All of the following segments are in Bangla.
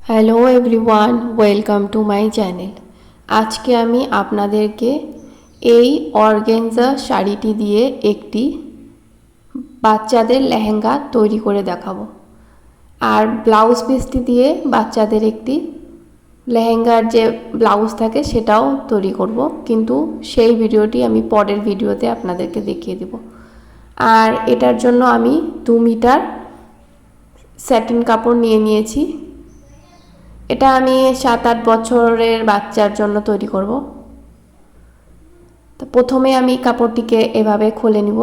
Hello everyone, welcome to my channel. আজকে আমি আপনাদেরকে এই অর্গেনজা শাড়িটি দিয়ে একটি বাচ্চাদের লেহেঙ্গা তৈরি করে দেখাবো। আর ব্লাউজ পিসটি দিয়ে বাচ্চাদের একটি লেহেঙ্গার যে ব্লাউজ থাকে সেটাও তৈরি করব, কিন্তু সেই ভিডিওটি আমি পরের ভিডিওতে আপনাদেরকে দেখিয়ে দেব। আর এটার জন্য আমি 2 মিটার স্যাটিন কাপড় নিয়ে নিয়েছি। এটা আমি 7-8 বছরের বাচ্চার জন্য তৈরি করব। তো প্রথমে আমি কাপড়টিকে এভাবে খুলে নিব।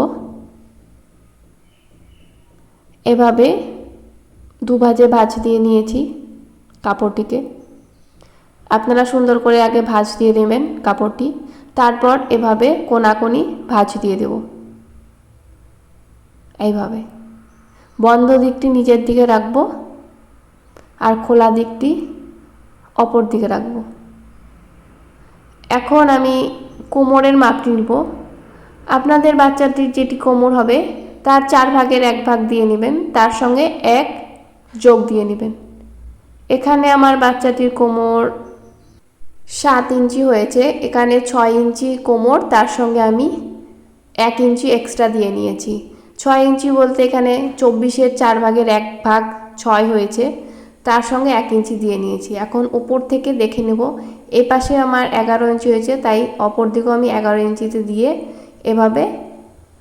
এভাবে দুভাজে ভাঁজ দিয়ে নিয়েছি কাপড়টিকে। আপনারা সুন্দর করে আগে ভাঁজ দিয়ে নেবেন কাপড়টি, তারপর এভাবে কোনাকুনি ভাঁজ দিয়ে দেব। এইভাবে বন্ধ দিকটি নিচের দিকে রাখবো আর খোলা দিকটি অপর দিকে রাখবো। এখন আমি কোমরের মাপটি নিব। আপনাদের বাচ্চাটির যেটি কোমর হবে তার 4 ভাগের 1 ভাগ দিয়ে নেবেন, তার সঙ্গে 1 যোগ দিয়ে নেবেন। এখানে আমার বাচ্চাটির কোমর 7 ইঞ্চি হয়েছে, এখানে 6 ইঞ্চি কোমর, তার সঙ্গে আমি 1 ইঞ্চি এক্সট্রা দিয়ে নিয়েছি। 6 ইঞ্চি বলতে এখানে 24-এর 4 ভাগের 1 ভাগ 6 হয়েছে, তার সঙ্গে 1 ইঞ্চি দিয়ে নিয়েছি। এখন উপর থেকে দেখে নেব, এই পাশে আমার 11 ইঞ্চি হয়েছে, তাই অপর দিকেও আমি 11 ইঞ্চিতে দিয়ে এভাবে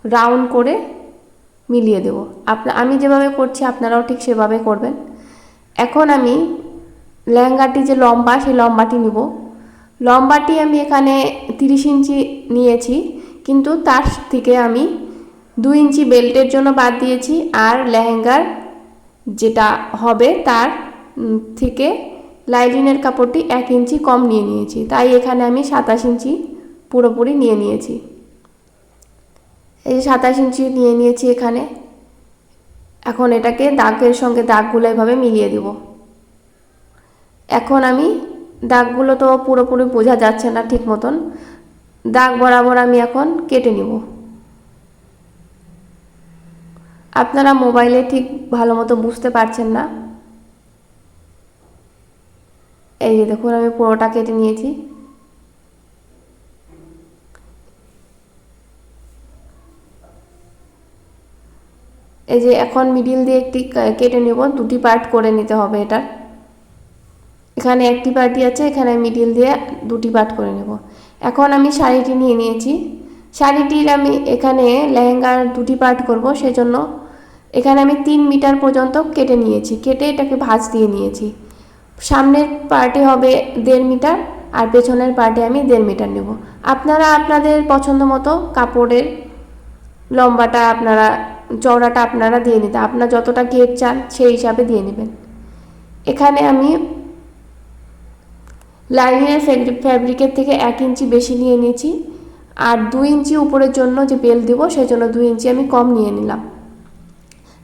রাউন্ড করে মিলিয়ে দেব। আমি যেভাবে করছি আপনারাও ঠিক সেভাবে করবেন। এখন আমি লেহেঙ্গাটি যে লম্বা, সেই লম্বাটি নিব। লম্বাটি আমি এখানে 30 ইঞ্চি নিয়েছি, কিন্তু তার থেকে আমি 2 ইঞ্চি বেল্টের জন্য বাদ দিয়েছি, আর লেহেঙ্গার যেটা হবে তার থেকে লাইলিনের কাপড়টি 1 ইঞ্চি কম নিয়ে নিয়েছি, তাই এখানে আমি 27 ইঞ্চি পুরোপুরি নিয়ে নিয়েছি। এই 27 ইঞ্চি নিয়ে নিয়েছি এখানে। এখন এটাকে দাগের সঙ্গে দাগগুলো এভাবে মিলিয়ে দেব। এখন আমি দাগগুলো তো পুরোপুরি বোঝা যাচ্ছে না ঠিক মতন, দাগ বরাবর আমি এখন কেটে নিব। আপনারা মোবাইলে ঠিক ভালো মতো বুঝতে পারছেন না। এই যে দেখুন, আমি পুরোটা কেটে নিয়েছি। এই যে এখন মিডিল দিয়ে একটি কেটে নেব, 2টি পার্ট করে নিতে হবে এটা। এখানে একটি পার্টই আছে, এখানে মিডিল দিয়ে 2টি পার্ট করে নেব। এখন আমি শাড়িটি নিয়ে নিয়েছি। শাড়িটির আমি এখানে লেহেঙ্গার 2টি পার্ট করব, সেজন্য এখানে আমি 3 মিটার পর্যন্ত কেটে নিয়েছি। কেটে এটাকে ভাঁজ দিয়ে নিয়েছি। সামনের পার্টে হবে 1.5 মিটার আর পেছনের পার্টে আমি 1.5 মিটার নেব। আপনারা আপনাদের পছন্দ মতো কাপড়ের লম্বাটা আপনারা চওড়াটা আপনারা দিয়ে নিতে, আপনারা যতটা ঘের চান সেই হিসাবে দিয়ে নেবেন। এখানে আমি লাইনিংয়ের ফ্যাব্রিকের থেকে 1 ইঞ্চি বেশি নিয়ে নিয়েছি, আর 2 ইঞ্চি উপরের জন্য যে বেল্ট দেবো সেই জন্য 2 ইঞ্চি আমি কম নিয়ে নিলাম,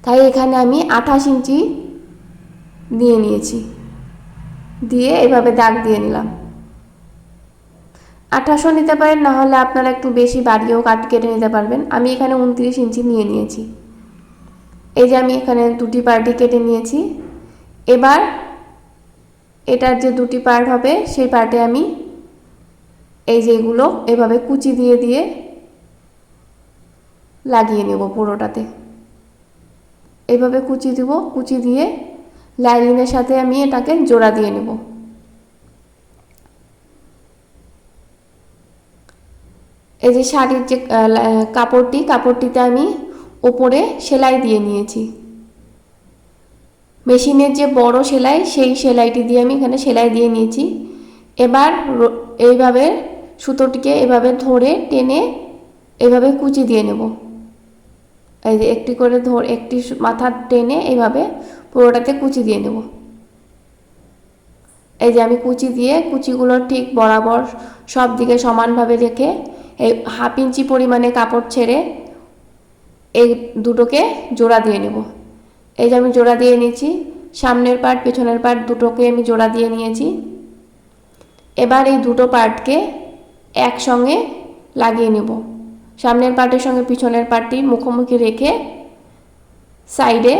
তাই এখানে আমি 28 ইঞ্চি নিয়ে নিয়েছি। দিয়ে এভাবে দাগ দিয়ে নিলাম। 28 নিতে পারেন, না হলে আপনারা একটু বেশি বাড়িয়েও কেটে নিতে পারবেন। আমি এখানে 29 ইঞ্চি নিয়ে নিয়েছি। এই যে আমি এখানে 2টি পার্টই কেটে নিয়েছি। এবার এটার যে 2টি পার্ট হবে সেই পার্টে আমি এই যেগুলো এভাবে কুচি দিয়ে দিয়ে লাগিয়ে নেব পুরোটাতে। এইভাবে কুচি দেব, কুচি দিয়ে লাইনিংয়ের সাথে আমি এটাকে জোড়া দিয়ে নেব। এই যে শাড়ির যে কাপড়টিতে আমি উপরে সেলাই দিয়ে নিয়েছি। মেশিনের যে বড় সেলাই, সেই সেলাইটি দিয়ে আমি এখানে সেলাই দিয়ে নিয়েছি। এবার এইভাবে সুতোটিকে এভাবে ধরে টেনে এইভাবে কুচি দিয়ে নেব। এই যে একটি করে একটি মাথা টেনে এইভাবে পুরোটাতে কুচি দিয়ে নেব। এই যে আমি কুচি দিয়ে কুচিগুলো ঠিক বরাবর সব দিকে সমানভাবে রেখে এই 1/2 ইঞ্চি পরিমাণে কাপড় ছেড়ে এই দুটোকে জোড়া দিয়ে নেব। এই যে আমি জোড়া দিয়ে নিয়েছি, সামনের পার্ট পেছনের পার্ট দুটোকে আমি জোড়া দিয়ে নিয়েছি। এবার এই দুটো পার্টকে একসঙ্গে লাগিয়ে নেব। সামনের পার্টের সঙ্গে পিছনের পার্টটি মুখোমুখি রেখে সাইডে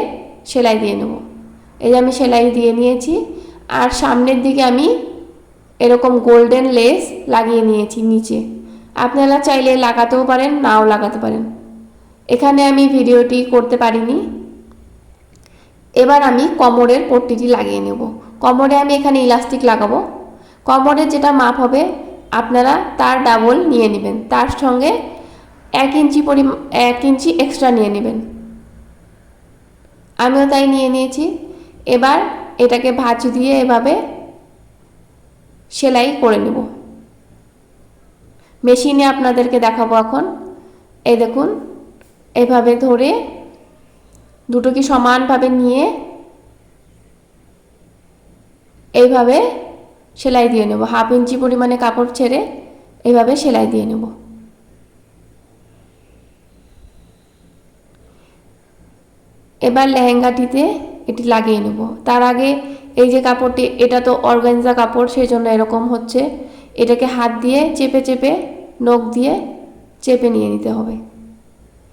সেলাই দিয়ে নেব। এই যে আমি সেলাই দিয়ে নিয়েছি। আর সামনের দিকে আমি এরকম গোল্ডেন লেস লাগিয়ে নিয়েছি নিচে। আপনারা চাইলে লাগাতেও পারেন, নাও লাগাতে পারেন। এখানে আমি ভিডিওটি করতে পারিনি। এবার আমি কোমরের পট্টিটি লাগিয়ে নেব। কোমরে আমি এখানে ইলাস্টিক লাগাবো। কোমরের যেটা মাপ হবে আপনারা তার ডাবল নিয়ে নেবেন, তার সঙ্গে 1 ইঞ্চি এক্সট্রা নিয়ে নেবেন। আমিও তাই নিয়ে নিয়েছি। এবার এটাকে ভাঁজ দিয়ে এভাবে সেলাই করে নেব। মেশিনে আপনাদেরকে দেখাবো এখন। এই দেখুন, এভাবে ধরে দুটোকে সমানভাবে নিয়ে এইভাবে সেলাই দিয়ে নেব। 1/2 ইঞ্চি পরিমাণে কাপড় ছেড়ে এইভাবে সেলাই দিয়ে নেব। এবার লেহেঙ্গাটিতে এটি লাগিয়ে নেব। তার আগে এই যে কাপড়টি, এটা তো অর্গানজা কাপড়, সেই জন্য এরকম হচ্ছে। এটাকে হাত দিয়ে চেপে চেপে, নখ দিয়ে চেপে নিয়ে নিতে হবে।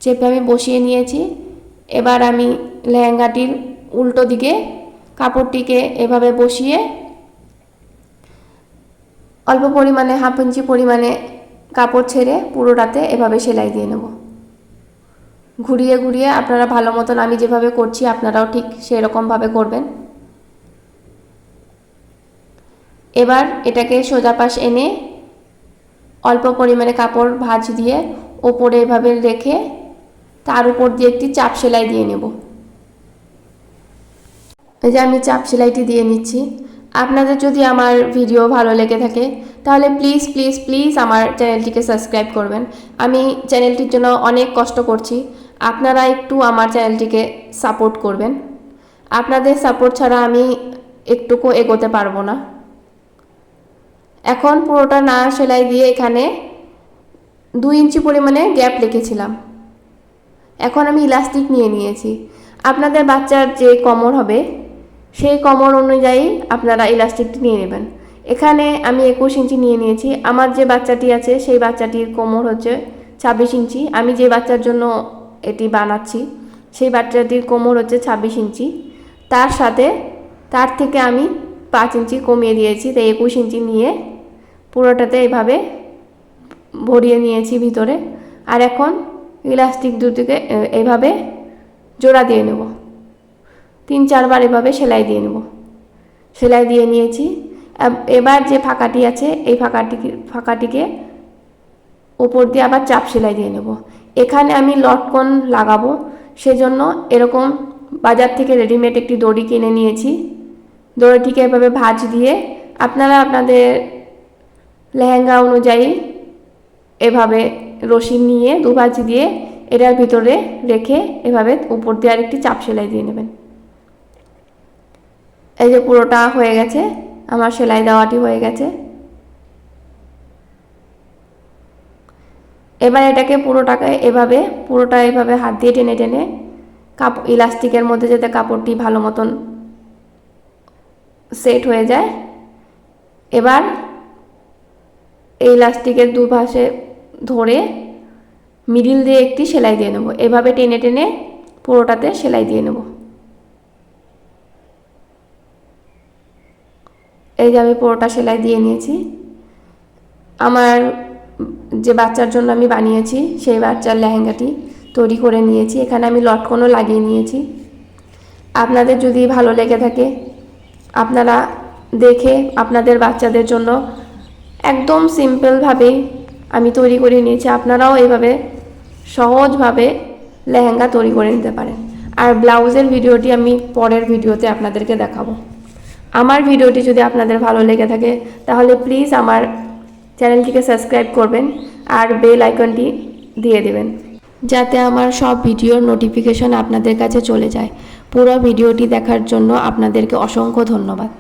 চেপে আমি বসিয়ে নিয়েছি। এবার আমি লেহেঙ্গাটির উল্টো দিকে কাপড়টিকে এভাবে বসিয়ে অল্প পরিমাণে 1/2 ইঞ্চি পরিমাণে কাপড় ছেড়ে পুরোটাতে এভাবে সেলাই দিয়ে নেব। ঘুরিয়ে ঘুরিয়ে আপনারা ভালো মতন, আমি যেভাবে করছি আপনারাও ঠিক সেরকমভাবে করবেন। এবার এটাকে সোজা পাশ এনে অল্প পরিমাণে কাপড় ভাঁজ দিয়ে ওপরে এভাবে রেখে তার উপর দিয়ে একটি চাপ সেলাই দিয়ে নেব। এই যে আমি চাপ সেলাইটি দিয়ে নিচ্ছি। আপনাদের যদি আমার ভিডিও ভালো লেগে থাকে তাহলে প্লিজ প্লিজ প্লিজ আমার চ্যানেলটিকে সাবস্ক্রাইব করবেন। আমি চ্যানেলটির জন্য অনেক কষ্ট করছি, আপনারা একটু আমার চ্যানেলটিকে সাপোর্ট করবেন। আপনাদের সাপোর্ট ছাড়া আমি একটুকু এগোতে পারবো না। এখন পুরোটা না সেলাই দিয়ে এখানে 2 ইঞ্চি পরিমাণে গ্যাপ রেখেছিলাম। এখন আমি ইলাস্টিক নিয়ে নিয়েছি। আপনাদের বাচ্চার যে কোমর হবে সেই কোমর অনুযায়ী আপনারা ইলাস্টিকটি নিয়ে নেবেন। এখানে আমি 21 ইঞ্চি নিয়ে নিয়েছি। আমার যে বাচ্চাটি আছে সেই বাচ্চাটির কোমর হচ্ছে 26 ইঞ্চি। আমি যে বাচ্চার জন্য এটি বানাচ্ছি সেই বাচ্চাটির কোমর হচ্ছে 26 ইঞ্চি। তার সাথে তার থেকে আমি 5 ইঞ্চি কমিয়ে দিয়েছি, তাই 21 ইঞ্চি নিয়ে পুরোটাতে এভাবে ভরিয়ে নিয়েছি ভিতরে। আর এখন ইলাস্টিক দুটিকে এভাবে জোড়া দিয়ে নেব। 3-4 বার এভাবে সেলাই দিয়ে নেব। সেলাই দিয়ে নিয়েছি। এবার যে ফাঁকাটি আছে এই ফাঁকাটিকে উপর দিয়ে আবার চাপ সেলাই দিয়ে নেব। এখানে আমি লটকন লাগাবো, সেজন্য এরকম বাজার থেকে রেডিমেড একটি দড়ি কিনে নিয়েছি। দড়িটিকে এভাবে ভাঁজ দিয়ে আপনারা আপনাদের লেহেঙ্গা অনুযায়ী এভাবে রশি নিয়ে দুভাঁজ দিয়ে এটার ভিতরে রেখে এভাবে উপর দিয়ে আরেকটি চাপ সেলাই দিয়ে নেবেন। এই যে পুরোটা হয়ে গেছে, আমার সেলাই দেওয়াটি হয়ে গেছে। এবার এটাকে পুরোটা এভাবে হাত দিয়ে টেনে টেনে ইলাস্টিকের মধ্যে যাতে কাপড়টি ভালো মতন সেট হয়ে যায়। এবার এই ইলাস্টিকের দুপাশে ধরে মিডিল দিয়ে একটি সেলাই দিয়ে নেব। এভাবে টেনে টেনে পুরোটাতে সেলাই দিয়ে নেব। এই যে আমি পুরোটা সেলাই দিয়ে নিয়েছি। আমার যে বাচ্চার জন্য আমি বানিয়েছি সেই বাচ্চার লেহেঙ্গাটি তৈরি করে নিয়েছি। এখানে আমি লটকনও লাগিয়ে নিয়েছি। আপনাদের যদি ভালো লেগে থাকে আপনারা দেখে আপনাদের বাচ্চাদের জন্য একদম সিম্পলভাবে আমি তৈরি করে নিয়েছি। আপনারাও এইভাবে সহজভাবে লেহেঙ্গা তৈরি করে নিতে পারেন। আর ব্লাউজের ভিডিওটি আমি পরের ভিডিওতে আপনাদেরকে দেখাবো। আমার ভিডিওটি যদি আপনাদের ভালো লেগে থাকে তাহলে প্লিজ আমার চ্যানেলটিকে সাবস্ক্রাইব করবেন আর বেল আইকনটি দিয়ে দেবেন, যাতে আমার সব ভিডিওর নোটিফিকেশন আপনাদের কাছে চলে যায়। পুরো ভিডিওটি দেখার জন্য আপনাদেরকে অসংখ্য ধন্যবাদ।